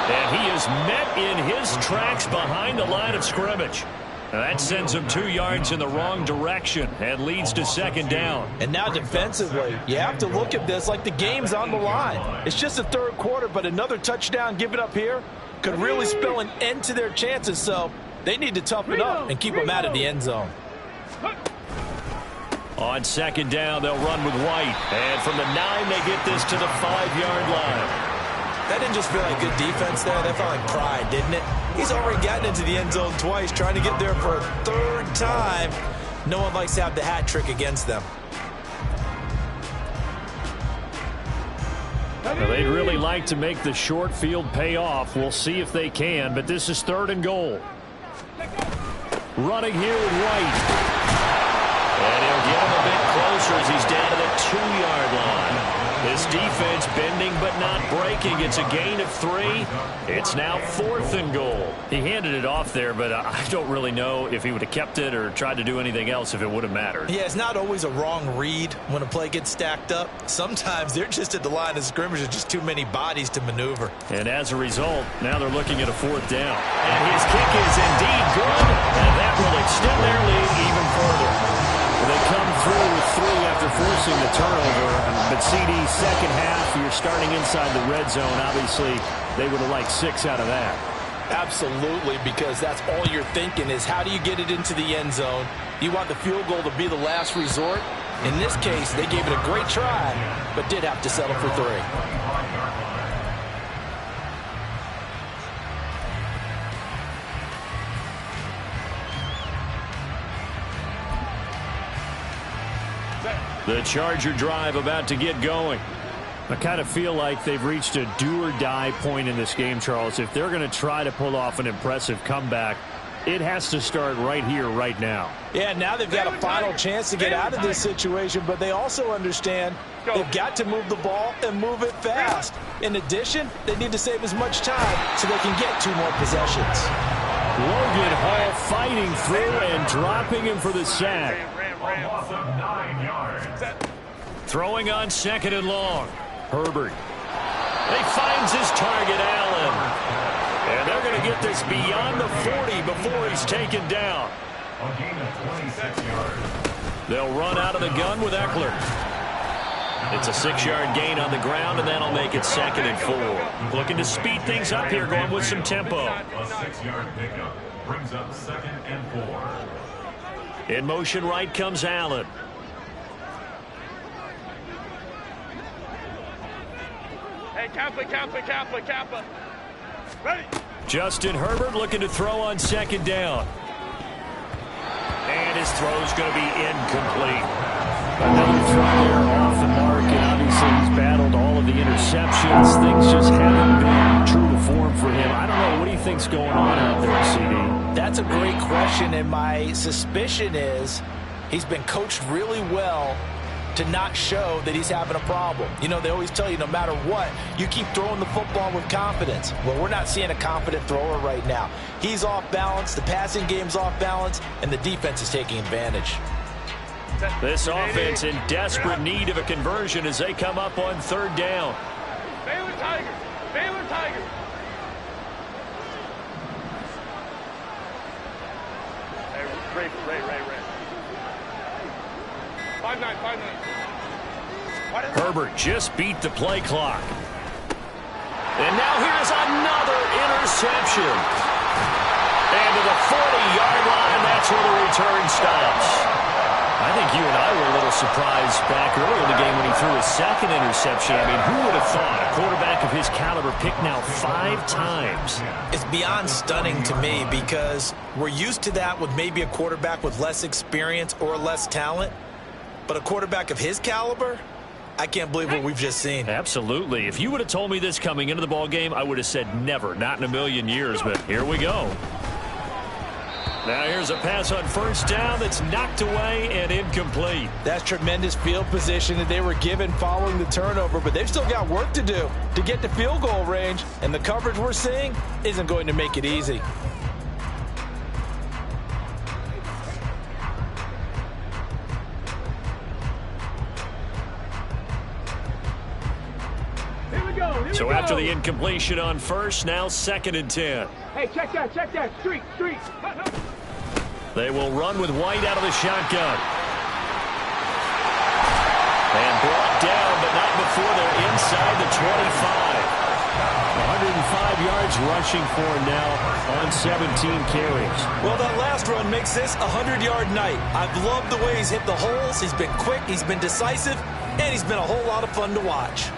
And he is met in his tracks behind the line of scrimmage. And that sends him 2 yards in the wrong direction and leads to 2nd down. And now defensively, you have to look at this like the game's on the line. It's just the 3rd quarter, but another touchdown given up here could really spell an end to their chances. So they need to toughen up and keep them out of the end zone. On 2nd down, they'll run with White. And from the 9, they get this to the 5-yard line. That didn't just feel like good defense there. That felt like pride, didn't it? He's already gotten into the end zone twice, trying to get there for a 3rd time. No one likes to have the hat trick against them. Well, they'd really like to make the short field pay off. We'll see if they can, but this is 3rd and goal. Running here with White. And he'll get him a bit closer as he's down to the 2-yard line. This defense bending but not breaking. It's a gain of 3. It's now 4th and goal. He handed it off there, but I don't really know if he would have kept it or tried to do anything else if it would have mattered. Yeah, it's not always a wrong read when a play gets stacked up. Sometimes they're just at the line of scrimmage. There's just too many bodies to maneuver. And as a result, now they're looking at a 4th down. And his kick is indeed good, and that will extend their lead even further. They come through with 3 after forcing the turnover. But CD, second half, you're starting inside the red zone. Obviously, they would have liked 6 out of that. Absolutely, because that's all you're thinking is how do you get it into the end zone? You want the field goal to be the last resort. In this case, they gave it a great try, but did have to settle for 3. The Charger drive about to get going. I kind of feel like they've reached a do-or-die point in this game, Charles. If they're going to try to pull off an impressive comeback, it has to start right here, right now. Yeah, now they've got a final chance to get out of this situation, but they also understand they've got to move the ball and move it fast. In addition, they need to save as much time so they can get 2 more possessions. Logan Hall fighting through and dropping him for the sack. A loss of 9 yards. Throwing on 2nd and long. Herbert. He finds his target, Allen. And they're going to get this beyond the 40 before he's taken down. A gain of 26 yards. They'll run out of the gun with Eckler. It's a 6-yard gain on the ground, and that'll make it 2nd and 4. Looking to speed things up here, going with some tempo. A 6-yard pickup brings up 2nd and 4. In motion right comes Allen. Hey, Kappa. Ready. Justin Herbert looking to throw on 2nd down. And his throw's going to be incomplete. Another throw there off the mark, and obviously he's battled all of the interceptions. Things just haven't been true to form for him. I don't know. What do you think's going on out there, CD? That's a great question, and my suspicion is he's been coached really well to not show that he's having a problem. You know, they always tell you no matter what, you keep throwing the football with confidence. Well, we're not seeing a confident thrower right now. He's off balance, the passing game's off balance, and the defense is taking advantage. This offense in desperate need of a conversion as they come up on 3rd down. Baylor Tigers. Baylor Tigers. Hey, Ray. 5-9. Herbert just beat the play clock. And now here's another interception. And to the 40-yard line, that's where the return stops. I think you and I were a little surprised back earlier in the game when he threw his 2nd interception. I mean, who would have thought a quarterback of his caliber picked now 5 times? It's beyond stunning to me because we're used to that with maybe a quarterback with less experience or less talent. But a quarterback of his caliber, I can't believe what we've just seen. Absolutely. If you would have told me this coming into the ball game, I would have said never, not in a million years. But here we go. Now here's a pass on 1st down that's knocked away and incomplete. That's tremendous field position that they were given following the turnover, but they've still got work to do to get to field goal range, and the coverage we're seeing isn't going to make it easy. So after the incompletion on 1st, now 2nd and 10. Hey, check that. Street. They will run with White out of the shotgun. And brought down, but not before they're inside the 25. 105 yards rushing for him now on 17 carries. Well, that last run makes this a 100-yard night. I've loved the way he's hit the holes. He's been quick, he's been decisive, and he's been a whole lot of fun to watch.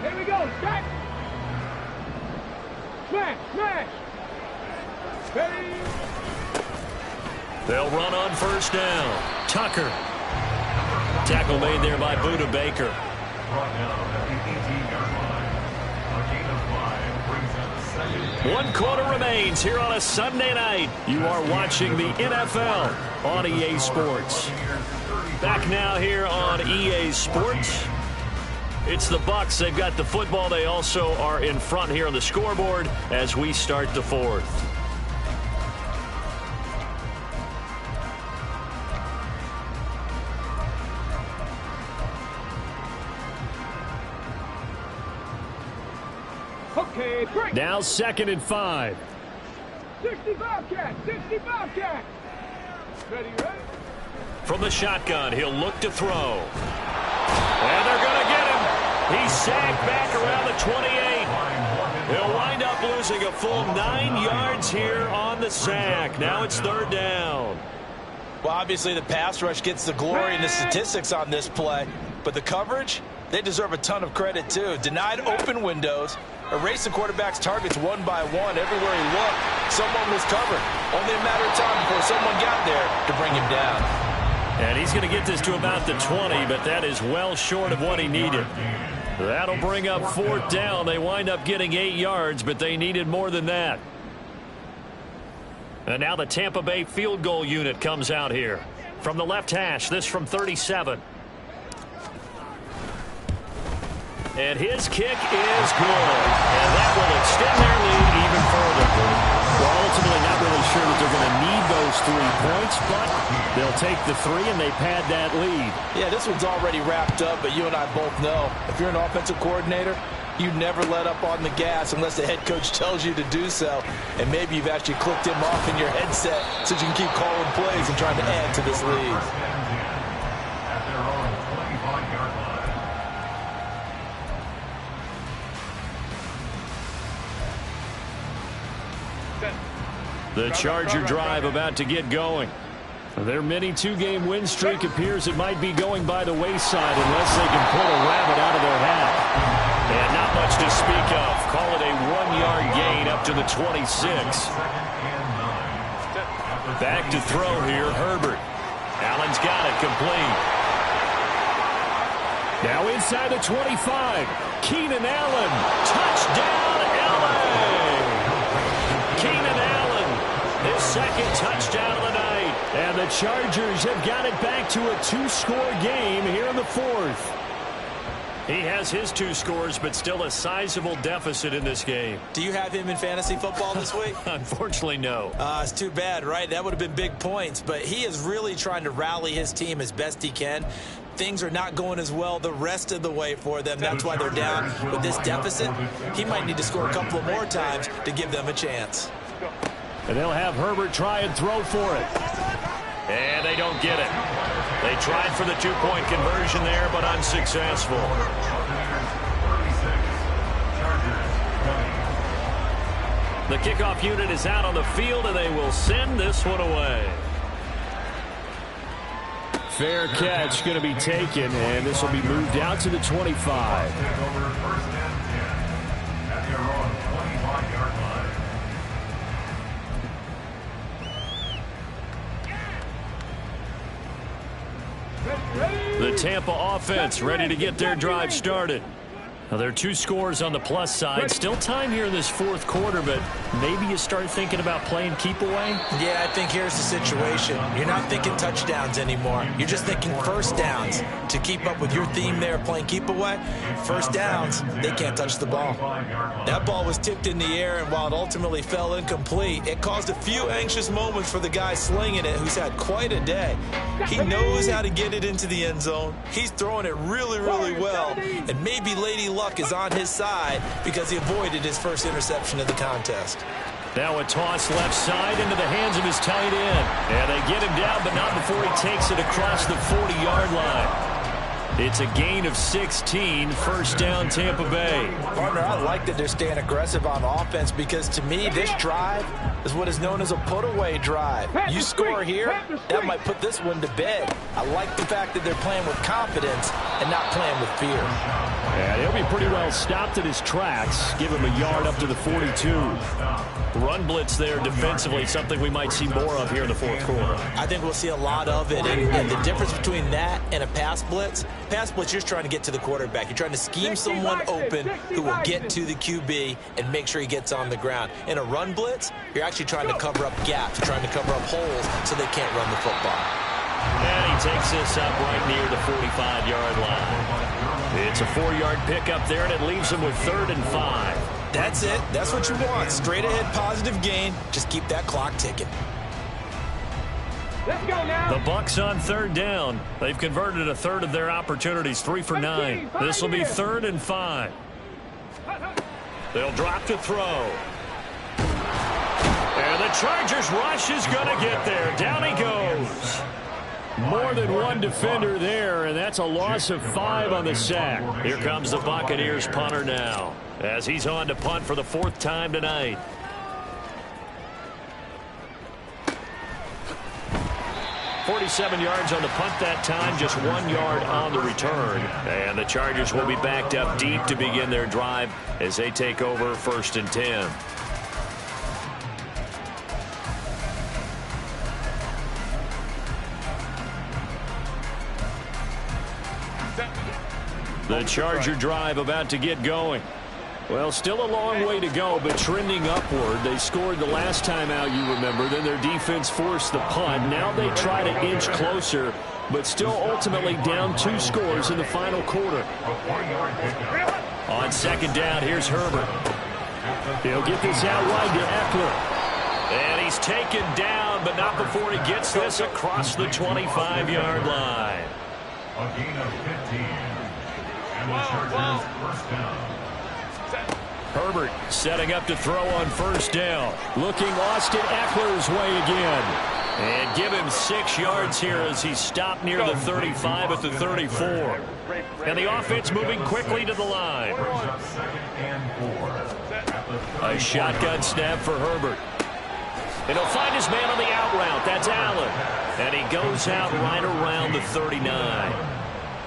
Here we go. Stack. Smash. Ready. They'll run on 1st down. Tucker. Tackle made there by Buda Baker. Brought down at the 18-yard line. A gain of 5 brings up 2nd 1 quarter remains here on a Sunday night. You are watching the NFL on EA Sports. Back now here on EA Sports. It's the Bucs. They've got the football. They also are in front here on the scoreboard as we start the fourth. Okay, break. Now 2nd and 5. 65 cat. 65 cat. Ready, ready? From the shotgun, he'll look to throw. And they're going to get him. He's sacked back around the 28. He'll wind up losing a full 9 yards here on the sack. Now it's 3rd down. Well, obviously the pass rush gets the glory and the statistics on this play. But the coverage, they deserve a ton of credit too. Denied open windows. Erased the quarterback's targets one by one. Everywhere he looked, someone was covered. Only a matter of time before someone got there to bring him down. And he's going to get this to about the 20, but that is well short of what he needed. That'll bring up 4th down. They wind up getting 8 yards, but they needed more than that. And now the Tampa Bay field goal unit comes out here. From the left hash, this from 37. And his kick is good. And that will extend their lead even further. Well, ultimately not really sure that they're going to need those 3 points, but they'll take the 3 and they pad that lead. Yeah, this one's already wrapped up, but you and I both know if you're an offensive coordinator, you never let up on the gas unless the head coach tells you to do so. And maybe you've actually clicked him off in your headset so you can keep calling plays and trying to add to this lead. At their own 25-yard line. The Charger drive about to get going. Their mini 2-game win streak appears it might be going by the wayside unless they can pull a rabbit out of their hat. And not much to speak of. Call it a 1-yard gain up to the 26. Back to throw here, Herbert. Allen's got it complete. Now inside the 25. Keenan Allen. Touchdown, LA! Keenan Allen, his 2nd touchdown of the night. And the Chargers have got it back to a 2-score game here in the 4th. He has his 2 scores, but still a sizable deficit in this game. Do you have him in fantasy football this week? Unfortunately, no. It's too bad, right? That would have been big points, but he is really trying to rally his team as best he can. Things are not going as well the rest of the way for them. That's why they're down with this deficit. He might need to score a couple of more times to give them a chance. And they'll have Herbert try and throw for it. And they don't get it. They tried for the 2-point conversion there, but unsuccessful. The kickoff unit is out on the field, and they will send this one away. Fair catch going to be taken, and this will be moved out to the 25. The Tampa offense ready to get their drive started. Now, there are 2 scores on the plus side. Still time here in this 4th quarter, but maybe you start thinking about playing keep away? Yeah, I think here's the situation. You're not thinking touchdowns anymore. You're just thinking 1st downs. To keep up with your theme there, playing keep away, 1st downs, they can't touch the ball. That ball was tipped in the air, and while it ultimately fell incomplete, it caused a few anxious moments for the guy slinging it, who's had quite a day. He knows how to get it into the end zone. He's throwing it really, really well, and maybe Lady Luck is on his side because he avoided his first interception of the contest. Now a toss left side into the hands of his tight end. And they get him down, but not before he takes it across the 40-yard line. It's a gain of 16, 1st down Tampa Bay. Partner, I like that they're staying aggressive on offense because to me this drive is what is known as a put-away drive. You score here, that might put this one to bed. I like the fact that they're playing with confidence and not playing with fear. And he'll be pretty well stopped at his tracks. Give him a yard up to the 42. Run blitz there defensively, something we might see more of here in the fourth quarter. I think we'll see a lot of it. And the difference between that and a pass blitz, you're just trying to get to the quarterback. You're trying to scheme someone open who will get to the QB and make sure he gets on the ground. In a run blitz, you're actually trying to cover up gaps. You're trying to cover up holes so they can't run the football. And he takes this up right near the 45-yard line. It's a 4-yard pickup there, and it leaves him with 3rd and 5. That's it. That's what you want. Straight ahead positive gain. Just keep that clock ticking. Let's go now. The Bucs on 3rd down. They've converted a third of their opportunities, 3 for 9. This will be 3rd and 5. They'll drop to throw. And the Chargers rush is going to get there. Down he goes. More than one defender there, and that's a loss of 5 on the sack. Here comes the Buccaneers punter now, as he's on to punt for the 4th time tonight. "47 yards on the punt that time, just 1 yard on the return. And the Chargers will be backed up deep to begin their drive as they take over 1st and 10. The Charger drive about to get going. Well, still a long way to go, but trending upward. They scored the last time out, you remember. Then their defense forced the punt. Now they try to inch closer, but still ultimately down 2 scores in the final quarter. On 2nd down, here's Herbert. He'll get this out wide to Eckler. And he's taken down, but not before he gets this across the 25-yard line. A gain of 15. And the Chargers first down. Herbert setting up to throw on 1st down. Looking Austin Eckler's way again. And give him 6 yards here as he's stopped near the 35 at the 34. And the offense moving quickly to the line. A shotgun snap for Herbert. And he'll find his man on the out route. That's Allen. And he goes out right around the 39.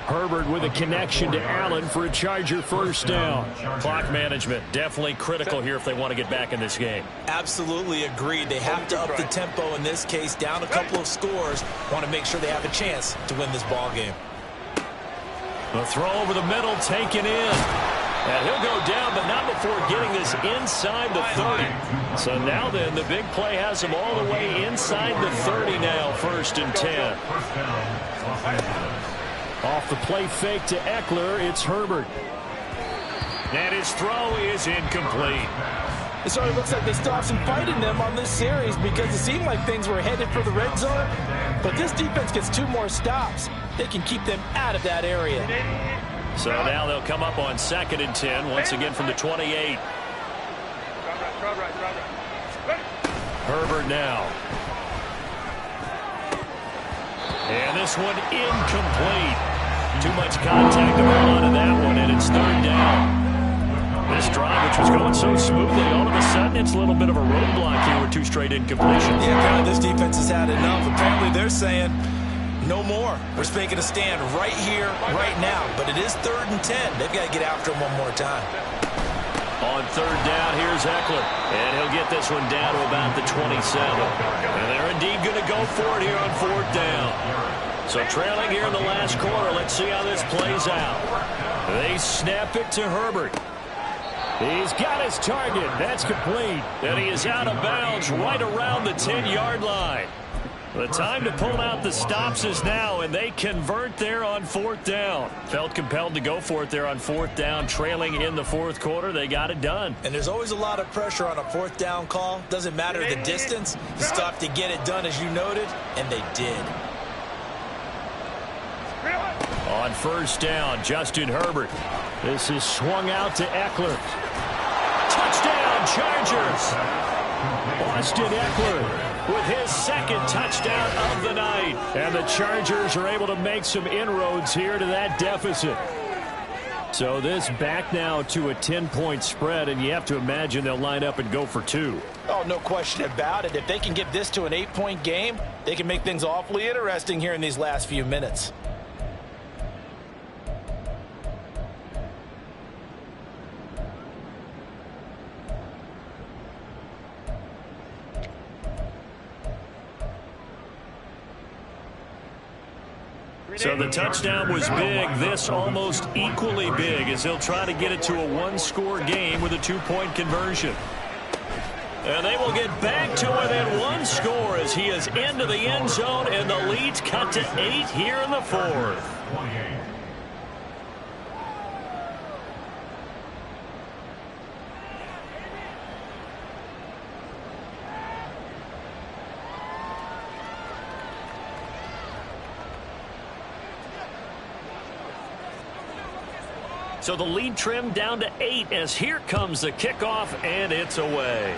Herbert with a connection to Allen for a Charger 1st down. Clock management definitely critical here if they want to get back in this game. Absolutely agreed. They have to up the tempo in this case, down a couple of scores. Want to make sure they have a chance to win this ball game. The throw over the middle taken in. And he'll go down, but not before getting this inside the 30. So now then, the big play has him all the way inside the 30 now, 1st and 10. Off the play fake to Eckler, it's Herbert. And his throw is incomplete. It sort of looks like they stopped some fight in them on this series because it seemed like things were headed for the red zone. But this defense gets 2 more stops. They can keep them out of that area. So now they'll come up on 2nd and 10, once again from the 28. Herbert now. And this one incomplete. Too much contact to hold on to that one, and it's 3rd down. This drive, which was going so smoothly, all of a sudden it's a little bit of a roadblock here with 2 straight incompletions. Yeah, apparently this defense has had enough. Apparently they're saying no more. We're making a stand right here, right now. But it is 3rd and 10. They've got to get after him one more time. On 3rd down, here's Eckler. And he'll get this one down to about the 27. And they're indeed going to go for it here on 4th down. So trailing here in the last quarter. Let's see how this plays out. They snap it to Herbert. He's got his target. That's complete. And he is out of bounds right around the 10-yard line. The time to pull out the stops is now, and they convert there on 4th down. Felt compelled to go for it there on 4th down, trailing in the 4th quarter. They got it done. And there's always a lot of pressure on a 4th down call. Doesn't matter the distance. You stop to get it done, as you noted, and they did. On 1st down, Justin Herbert. This is swung out to Eckler. Touchdown, Chargers! Austin Eckler with his 2nd touchdown of the night. And the Chargers are able to make some inroads here to that deficit. So this back now to a 10-point spread, and you have to imagine they'll line up and go for 2. Oh, no question about it. If they can get this to an 8-point game, they can make things awfully interesting here in these last few minutes. So the touchdown was big. This almost equally big as he'll try to get it to a one-score game with a two-point conversion. And they will get back to within one score as he is into the end zone, and the lead's cut to 8 here in the fourth. So the lead trimmed down to 8 as here comes the kickoff, and it's away.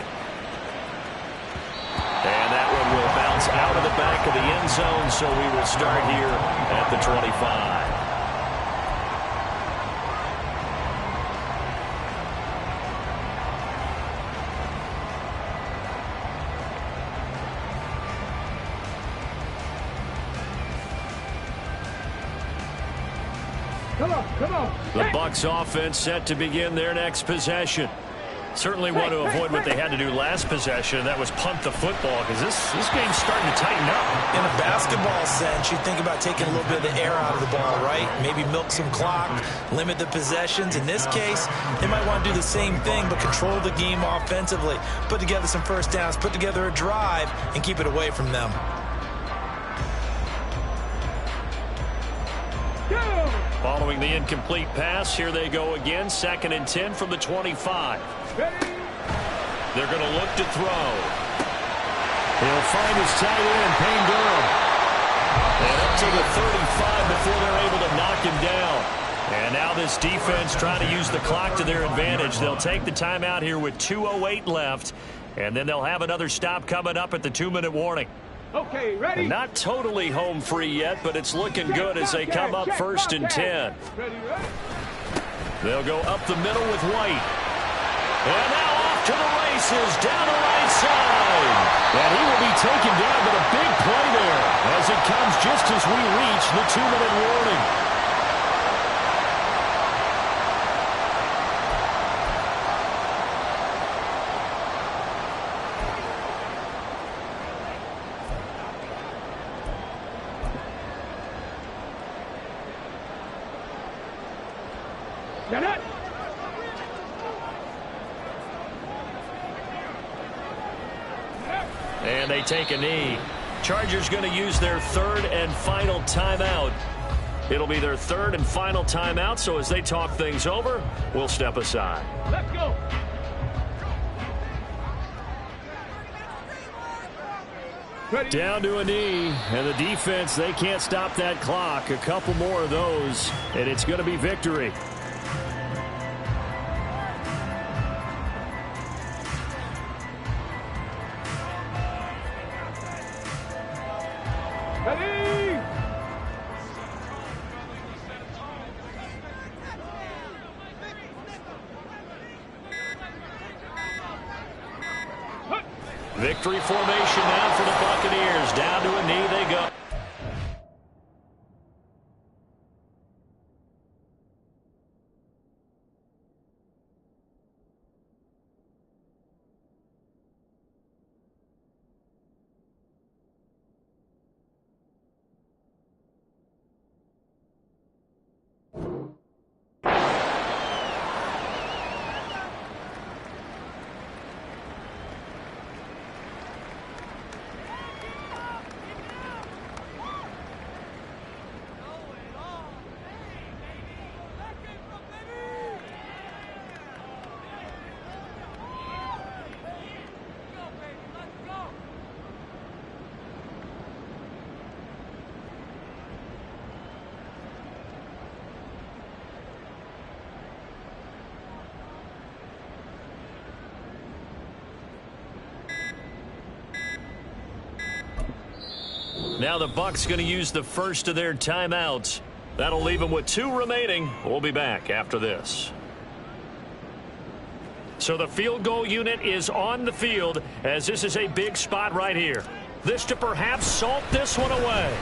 And that one will bounce out of the back of the end zone, so we will start here at the 25. Come on. The Bucs offense set to begin their next possession. Certainly want to avoid what they had to do last possession, that was punt the football, because this game's starting to tighten up. In a basketball sense, you think about taking a little bit of the air out of the ball, right? Maybe milk some clock, limit the possessions. In this case, they might want to do the same thing, but control the game offensively. Put together some first downs, put together a drive, and keep it away from them. Following the incomplete pass, here they go again, 2nd and 10 from the 25. They're going to look to throw. He'll find his tight end, Payne Durham. And up to the 35 before they're able to knock him down. And now this defense trying to use the clock to their advantage. They'll take the timeout here with 2:08 left. And then they'll have another stop coming up at the 2-minute warning. Okay, ready? And not totally home free yet, but it's looking good as they come up 1st and 10. Ready? They'll go up the middle with White. And now off to the races, down the right side. And he will be taken down, but a big play there as it comes just as we reach the 2-minute warning. And they take a knee. Chargers going to use their 3rd and final timeout. It'll be their 3rd and final timeout, so as they talk things over, we'll step aside. Let's go. Ready? Down to a knee, and the defense, they can't stop that clock. A couple more of those, and it's going to be victory. Ready? Victory formation now for the Buccaneers. Down to a knee they go. Now the Bucs going to use the first of their timeouts. That'll leave them with 2 remaining. We'll be back after this. So the field goal unit is on the field as this is a big spot right here. This to perhaps salt this one away.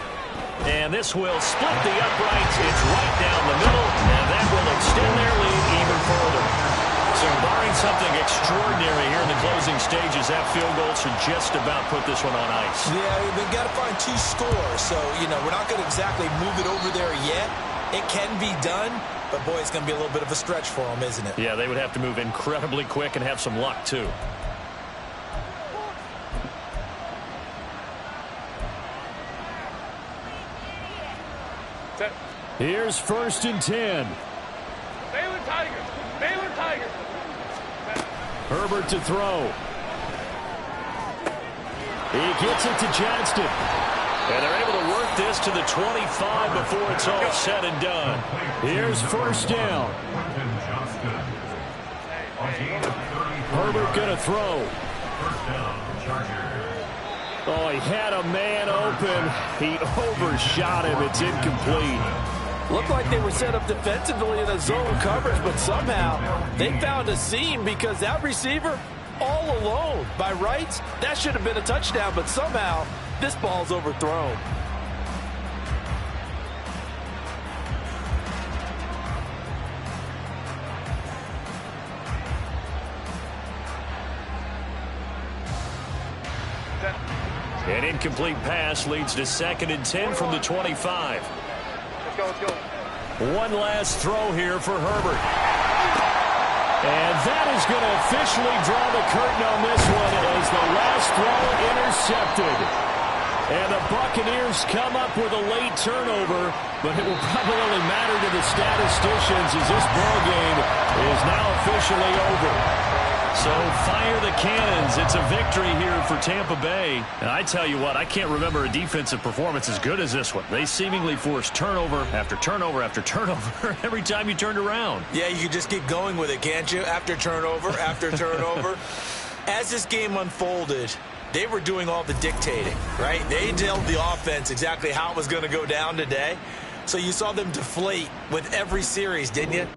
And this will split the uprights. It's right down the middle, and that will extend their lead even further. So barring something extraordinary here in the closing stages, that field goal should just about put this one on ice. Yeah, they've got to find 2 scores. So, we're not going to exactly move it over there yet. It can be done, but, boy, it's going to be a little bit of a stretch for them, isn't it? Yeah, they would have to move incredibly quick and have some luck, too. Here's 1st and 10. Baylor Tigers. Baylor Tigers. Herbert to throw. He gets it to Johnston. And they're able to work this to the 25 before it's all said and done. Here's 1st down. Herbert going to throw. Oh, he had a man open. He overshot him. It's incomplete. Looked like they were set up defensively in a zone coverage, but somehow they found a seam because that receiver all alone. By rights, that should have been a touchdown, but somehow this ball's overthrown. An incomplete pass leads to 2nd and 10 from the 25. Let's go. One last throw here for Herbert. And that is going to officially draw the curtain on this one as the last throw intercepted. And the Buccaneers come up with a late turnover, but it will probably only matter to the statisticians as this ball game is now officially over. So fire the cannons. It's a victory here for Tampa Bay. And I tell you what, I can't remember a defensive performance as good as this one. They seemingly forced turnover after turnover after turnover every time you turned around. Yeah, you can just keep going with it, can't you? After turnover, after turnover. As this game unfolded, they were doing all the dictating, right? They told the offense exactly how it was going to go down today. So you saw them deflate with every series, didn't you?